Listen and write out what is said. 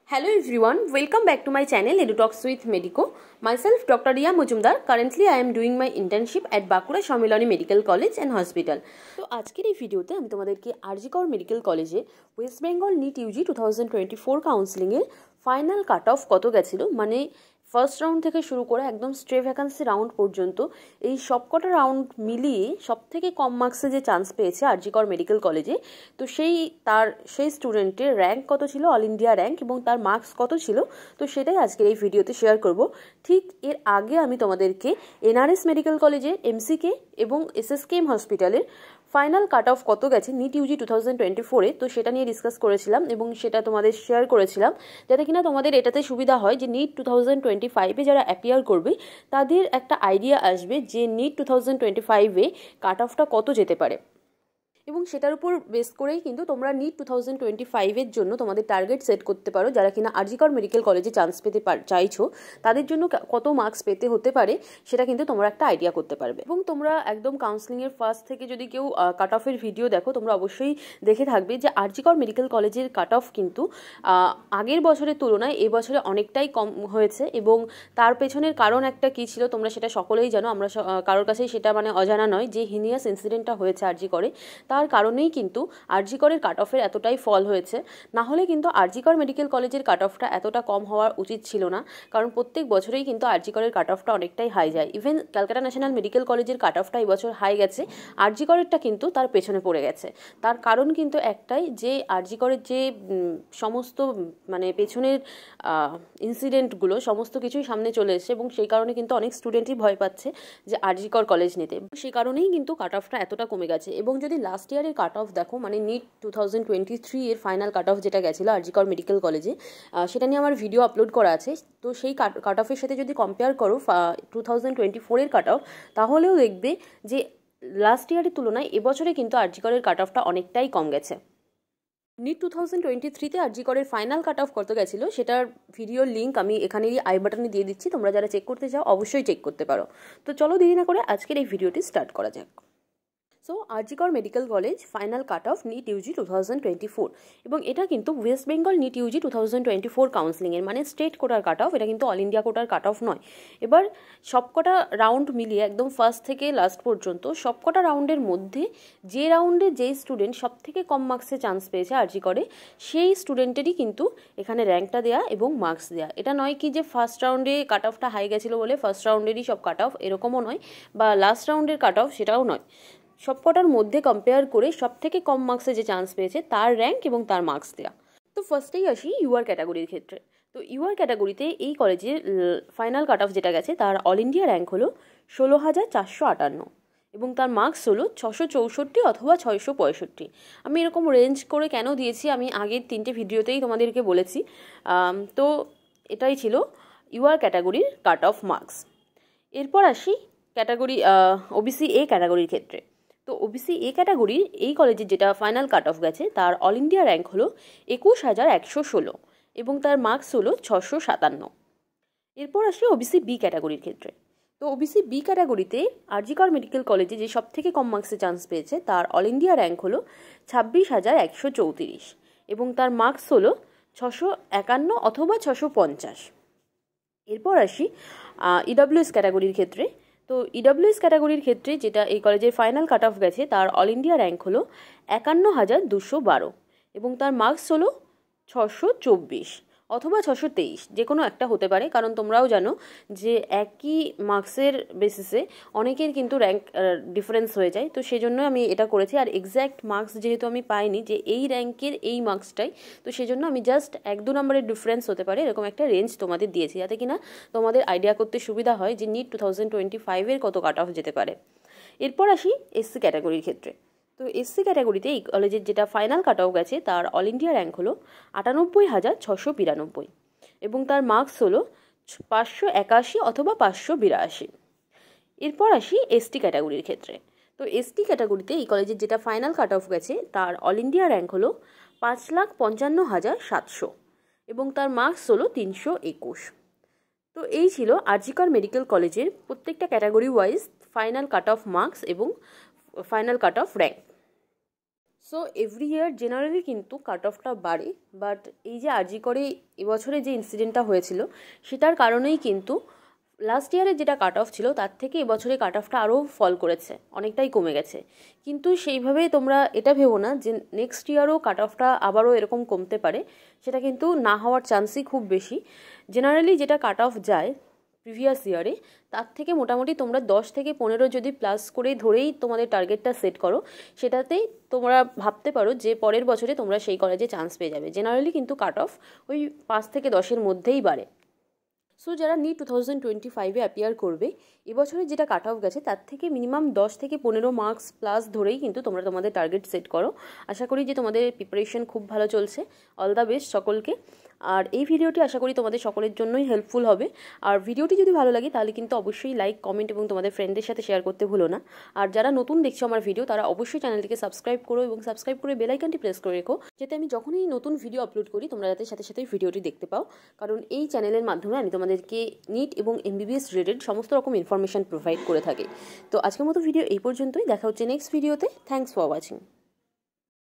Hello everyone, welcome back to my channel EduTalks with Medico. Myself Dr. Riya Mujumdar. Currently I am doing my internship at Bakura Shomilani Medical College and Hospital. তো আজকের এই ভিডিওতে আমি তোমাদেরকে আরজি Kar medical কলেজে West Bengal NEET UG 2024 counselling এর final cut off কত গেছিল, মানে ফার্স্ট রাউন্ড থেকে শুরু করে একদম স্ট্রে ভ্যাকান্সি রাউন্ড পর্যন্ত এই সবকটা রাউন্ড মিলিয়ে সবথেকে কম মার্কসে যে চান্স পেয়েছে আরজি কর মেডিকেল কলেজে, তো সেই স্টুডেন্টের র্যাঙ্ক কত ছিল, অল ইন্ডিয়া র্যাঙ্ক, এবং তার মার্কস কত ছিল, তো সেটাই আজকের এই ভিডিওতে শেয়ার করব। ঠিক এর আগে আমি তোমাদেরকে এনআরএস মেডিকেল কলেজের, এমসিকে এবং এসএসকেএম হসপিটালের ফাইনাল কাট অফ কত গেছে নিট ইউজি 2024-এ, তো সেটা নিয়ে ডিসকাস করেছিলাম এবং সেটা তোমাদের শেয়ার করেছিলাম, যাতে কিনা তোমাদের এটাতে সুবিধা হয় যে নিট 2025-এ যারা অ্যাপিয়ার করবে তাদের একটা আইডিয়া আসবে যে নিট 2025-এ কাট অফটা কত যেতে পারে, এবং সেটার উপর বেস করেই কিন্তু তোমরা নিট 2025-এর জন্য তোমাদের টার্গেট সেট করতে পারো। যারা কিনা আরজি কর মেডিকেল কলেজে চান্স পেতে চাইছো তাদের জন্য কত মার্কস পেতে হতে পারে সেটা কিন্তু তোমরা একটা আইডিয়া করতে পারবে। এবং তোমরা একদম কাউন্সেলিংয়ের ফার্স্ট থেকে যদি কেউ কাট অফের ভিডিও দেখো, তোমরা অবশ্যই দেখে থাকবে যে আরজি কর মেডিকেল কলেজের কাট অফ কিন্তু আগের বছরের তুলনায় এবছরে অনেকটাই কম হয়েছে, এবং তার পেছনের কারণ একটা কী ছিল তোমরা সেটা সকলেই জানো, আমরা কারোর কাছেই সেটা মানে অজানা নয় যে হিনিয়াস ইনসিডেন্টটা হয়েছে আরজি করে, তার কারণেই কিন্তু আরজি করের কাট অফের এতটাই ফল হয়েছে। না হলে কিন্তু আরজি কর মেডিকেল কলেজের কাট অফটা এতটা কম হওয়া উচিত ছিল না, কারণ প্রত্যেক বছরেই কিন্তু আরজি করের কাট অফটা অনেকটাই হাই যায়। ইভেন ক্যালকাটা ন্যাশনাল মেডিকেল কলেজের কাট অফটা এই বছর হাই গেছে, আরজি করেরটা কিন্তু তার পেছনে পড়ে গেছে। তার কারণ কিন্তু একটাই, যে আরজি করের যে সমস্ত মানে পেছনের ইনসিডেন্টগুলো সমস্ত কিছুই সামনে চলে এসেছে, এবং সেই কারণে কিন্তু অনেক স্টুডেন্টই ভয় পাচ্ছে যে আরজি কর কলেজ নিতে, সেই কারণেই কিন্তু কাট অফটা এতটা কমে গেছে। এবং যদি লাস্ট ইয়ারের কাট অফ দেখো, মানে নিট 2023 এর ফাইনাল কাট অফ যেটা গেছিলো আরজি কর মেডিকেল কলেজে, সেটা নিয়ে আমার ভিডিও আপলোড করা আছে, তো সেই কাট অফের সাথে যদি কম্পেয়ার করো 2024-এর কাট অফ, তাহলেও দেখবে যে লাস্ট ইয়ারের তুলনায় এবছরে কিন্তু আরজি করের কাট অফটা অনেকটাই কম গেছে। নিট 2023-তে আরজি করের ফাইনাল কাট অফ কত গেছিলো সেটার ভিডিওর লিঙ্ক আমি এখানেই আই বাটনে দিয়ে দিচ্ছি, তোমরা যারা চেক করতে চাও অবশ্যই চেক করতে পারো। তো চলো দেরি না করে আজকের এই ভিডিওটি স্টার্ট করা যাক। So RG Kar medical college final cut off NEET UG 2024, এবং এটা কিন্তু ওয়েস্ট বেঙ্গল নিট ইউজি 2024 কাউন্সেলিংয়ের মানে স্টেট কোটার কাট অফ, এটা কিন্তু অল ইন্ডিয়া কোটার কাট অফ নয়। এবার সবকটা রাউন্ড মিলিয়ে একদম ফার্স্ট থেকে লাস্ট পর্যন্ত সবকটা রাউন্ডের মধ্যে যে রাউন্ডে যেই স্টুডেন্ট সব থেকে কম মার্কসে চান্স পেয়েছে আরজি করে, সেই স্টুডেন্টেরই কিন্তু এখানে র্যাঙ্কটা দেওয়া এবং মার্কস দেওয়া। এটা নয় কি যে ফার্স্ট রাউন্ডে কাট অফটা হাই গেছিলো বলে ফার্স্ট রাউন্ডেরই সব কাট অফ, এরকমও নয়, বা লাস্ট রাউন্ডের কাট অফ সেটাও নয়। সবকটার মধ্যে কম্পেয়ার করে সব থেকে কম মার্কসে যে চান্স পেয়েছে তার র্যাঙ্ক এবং তার মার্কস দেওয়া। তো ফার্স্টেই আসি ইউআর ক্যাটাগরির ক্ষেত্রে। তো ইউআর ক্যাটাগরিতে এই কলেজের ফাইনাল কাট অফ যেটা গেছে তার অল ইন্ডিয়া র্যাঙ্ক হলো 16,458, এবং তার মার্কস হলো 664 অথবা 665। আমি এরকম রেঞ্জ করে কেন দিয়েছি আমি আগের 3টে ভিডিওতেই তোমাদেরকে বলেছি। তো এটাই ছিল ইউআর ক্যাটাগরির কাট অফ মার্কস। এরপর আসি ক্যাটাগরি ওবিসি এ ক্যাটাগরির ক্ষেত্রে। তো ওবিসি এ ক্যাটাগরির এই কলেজের যেটা ফাইনাল কাট অফ গেছে তার অল ইন্ডিয়া র্যাঙ্ক হলো 21,116, এবং তার মার্কস হলো 657। এরপর আসি ওবিসি বি ক্যাটাগরির ক্ষেত্রে। তো ওবিসি বি ক্যাটাগরিতে আরজি কর মেডিকেল কলেজে যে সব থেকে কম মার্কসে চান্স পেয়েছে তার অল ইন্ডিয়া র্যাঙ্ক হলো 26,134, এবং তার মার্কস হলো 651 অথবা 650। এরপর আসি ইডব্লিউএস ক্যাটাগরির ক্ষেত্রে। তো ইডব্লিউএস ক্যাটাগরির ক্ষেত্রে যেটা এই কলেজের ফাইনাল কাট অফ গেছে তার অল ইন্ডিয়া র্যাঙ্ক হলো 51,212, এবং তার মার্কস হলো 624 অথবা 623, যে কোনো একটা হতে পারে, কারণ তোমরাও জানো যে একই মার্কসের বেসিসে অনেকের কিন্তু র্যাঙ্ক ডিফারেন্স হয়ে যায়। তো সেই জন্য আমি এটা করেছি, আর এক্স্যাক্ট মার্কস যেহেতু আমি পাইনি যে এই র্যাঙ্কের এই মার্কসটাই, তো সেই জন্য আমি জাস্ট 1-2 নম্বরের ডিফারেন্স হতে পারে এরকম একটা রেঞ্জ তোমাদের দিয়েছি, যাতে কিনা তোমাদের আইডিয়া করতে সুবিধা হয় যে নিট 2025-এর কত কাট অফ যেতে পারে। এরপর আসি এসসি ক্যাটাগরির ক্ষেত্রে। তো এসসি ক্যাটাগরিতে এই কলেজের যেটা ফাইনাল কাট অফ গেছে তার অল ইন্ডিয়া র্যাঙ্ক হলো 98,692, এবং তার মার্কস হলো 581 অথবা 582। এরপর আসি এসটি ক্যাটাগরির ক্ষেত্রে। তো এসটি ক্যাটাগরিতে এই কলেজের যেটা ফাইনাল কাট অফ গেছে তার অল ইন্ডিয়া র্যাঙ্ক হলো 5,55,700, এবং তার মার্কস হলো 321। তো এই ছিল আরজি কর মেডিকেল কলেজের প্রত্যেকটা category wise final cut off marks এবং final cut off rank. So every year generally কিন্তু কাট অফটা বাড়ে, বাট এই যে আরজি করে এবছরে যে ইনসিডেন্টটা হয়েছিল সেটার কারণেই কিন্তু লাস্ট ইয়ারে যেটা কাট অফ ছিল তার থেকে এবছরে কাট অফটা আরও ফল করেছে, অনেকটাই কমে গেছে। কিন্তু সেইভাবে তোমরা এটা ভেবো না যে নেক্সট ইয়ারও কাট অফটা আবারও এরকম কমতে পারে, সেটা কিন্তু না হওয়ার চান্সই খুব বেশি। জেনারেলি যেটা কাট অফ যায় প্রিভিয়াস ইয়ারে তার থেকে মোটামুটি তোমরা 10 থেকে 15 যদি প্লাস করে ধরেই তোমাদের টার্গেটটা সেট করো, সেটাতেই তোমরা ভাবতে পারো যে পরের বছরে তোমরা সেই কলেজে চান্স পেয়ে যাবে। জেনারেলি কিন্তু কাট অফ ওই 5 থেকে 10-এর মধ্যেই বাড়ে। সো যারা নিট 2025-এ অ্যাপিয়ার করবে, এবছরে যেটা কাট অফ গেছে তার থেকে মিনিমাম 10 থেকে 15 মার্কস প্লাস ধরেই কিন্তু তোমরা তোমাদের টার্গেট সেট করো। আশা করি যে তোমাদের প্রিপারেশন খুব ভালো চলছে। অল দ্য বেস্ট সকলকে। আর এই ভিডিওটি আশা করি তোমাদের সকলের জন্যই হেল্পফুল হবে। আর ভিডিওটি যদি ভালো লাগে তাহলে কিন্তু অবশ্যই লাইক, কমেন্ট এবং তোমাদের ফ্রেন্ডদের সাথে শেয়ার করতে ভুলো না। আর যারা নতুন দেখছো আমার ভিডিও তারা অবশ্যই চ্যানেলটিকে সাবস্ক্রাইব করো এবং সাবস্ক্রাইব করে বেল আইকনটি প্রেস করে রেখো, যাতে আমি যখনই নতুন ভিডিও আপলোড করি তোমরা যাতে সাথে সাথে ভিডিওটি দেখতে পাও। কারণ এই চ্যানেলের মাধ্যমে আমি তোমাদেরকে নিট এবং এমবিবিএস রিলেটেড সমস্ত রকম ইনফরমেশন প্রোভাইড করে থাকি। তো আজকের মতো ভিডিও এই পর্যন্তই। দেখা হচ্ছে নেক্সট ভিডিওতে। Thanks for watching.